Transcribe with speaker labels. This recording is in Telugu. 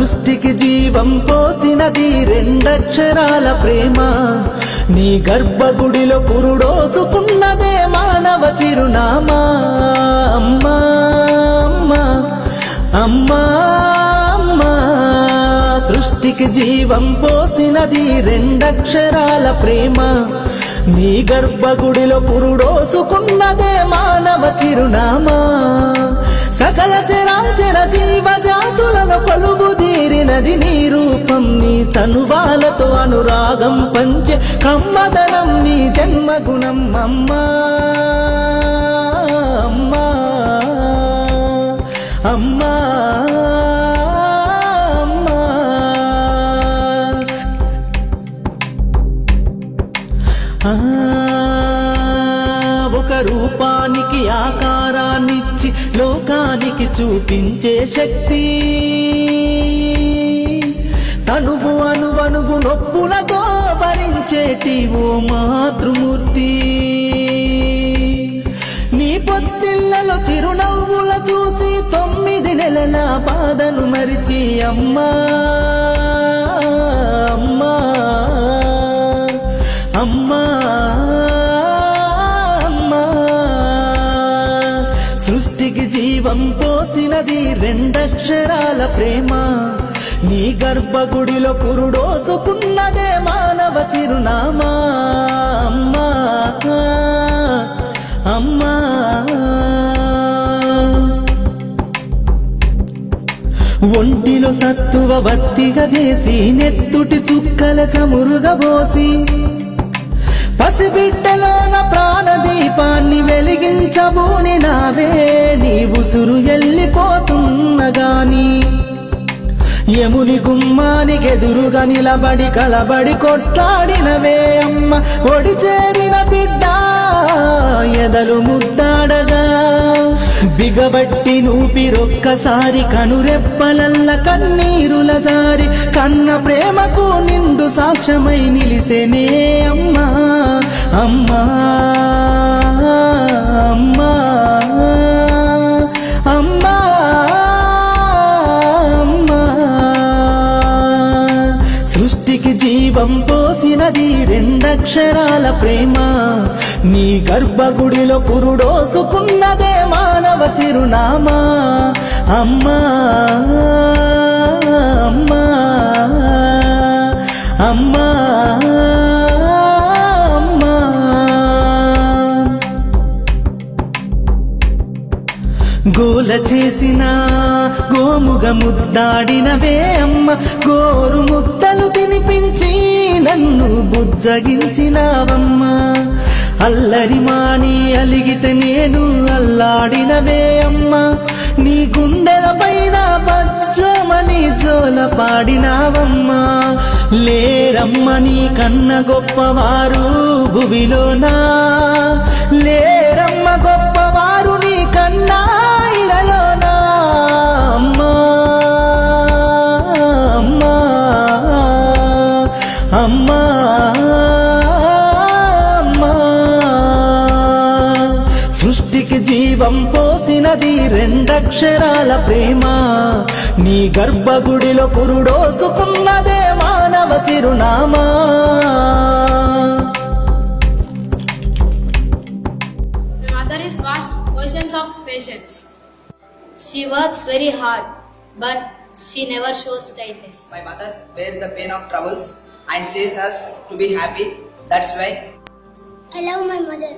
Speaker 1: సృష్టికి జీవం పోసినది రెండక్షరాల ప్రేమ. నీ గర్భగుడిలో పురుడోసుకున్నదే మానవ చిరునామా. అమ్మా అమ్మా అమ్మా అమ్మా, సృష్టికి జీవం పోసినది రెండక్షరాల ప్రేమ. నీ గర్భగుడిలో పురుడోసుకున్నదే మానవ చిరునామా. సకల చరాచర జీవజాతులను కొలువుదీరినది నీ రూపం. నీ చనువాలతో అనురాగం పంచే కమ్మదనం నీ జన్మగుణం. అమ్మా అమ్మా అమ్మా అమ్మా, ఒక రూపానికి ఆకారాన్నిచ్చి లోకానికి చూపించే శక్తి. తనువు అణువణువు నొప్పులతో భరించేటి ఓ మాతృమూర్తి. నీ పొత్తిళ్లలో చిరునవ్వుల చూసి 9 నెలల బాధను మరిచి అమ్మా అమ్మా అమ్మా అమ్మా, సృష్టికి జీవం పోసినది రెండక్షరాల ప్రేమ. నీ గర్భగుడిలో పురుడోసుకున్నదే మానవ చిరునామా. అమ్మా అమ్మా, ఒంటిలో సత్తువ బత్తిగా చేసి నెత్తుటి చుక్కల చమురుగా పోసి పసిబిడ్డలోన ప్రాణదీపాన్ని వెలిగించబూని నావే. నీ ఉసురు ఎల్లిపోతున్నగాని యముని గుమ్మానికెదురుగా నిలబడి కలబడి కొట్లాడినవే అమ్మ. ఒడి చేరిన బిడ్డ ఎదలు ముద్దాడగా బిగబట్టి నూపిరొక్కసారి కనురెప్పలల్ల కన్నీరుల దారి కన్న ప్రేమకు నిండు సాక్ష్యమై నిలిసేనే అమ్మా అమ్మా అమ్మా అమ్మా అమ్మా, సృష్టికి జీవం పోసినది రెండక్షరాల ప్రేమ. నీ గర్భగుడిలో పురుడోసుకున్నదే మానవ చిరునామా. అమ్మా అమ్మా అమ్మా అమ్మా, గోల చేసిన గోముగ ముద్దాడినవే అమ్మ. గోరు ముద్దలు తినిపించి నన్ను బుజ్జగించినావమ్మా. అల్లరి మాని అలిగితే నేను అల్లాడినవే అమ్మా. నీ గుండెల పైన బజ్జోమని జోల పాడినావమ్మా. లేరమ్మ నీ కన్న గొప్పవారు భువిలోనా, లేరమ్మ గొప్పవారు నీ కన్నా ఇలలోనా. అమ్మా అమ్మా అమ్మా అమ్మా, సృష్టికి జీవం పోసినది రెండక్షరాల ప్రేమ. నీ గర్భగుడిలో పురుడోసుకున్నదే మానవ చిరునామా.
Speaker 2: My mother is vast oceans of patience. She works very hard, but she never shows tightness.
Speaker 3: My mother bears the pain of troubles and says us to be happy. That's why
Speaker 4: I love my mother.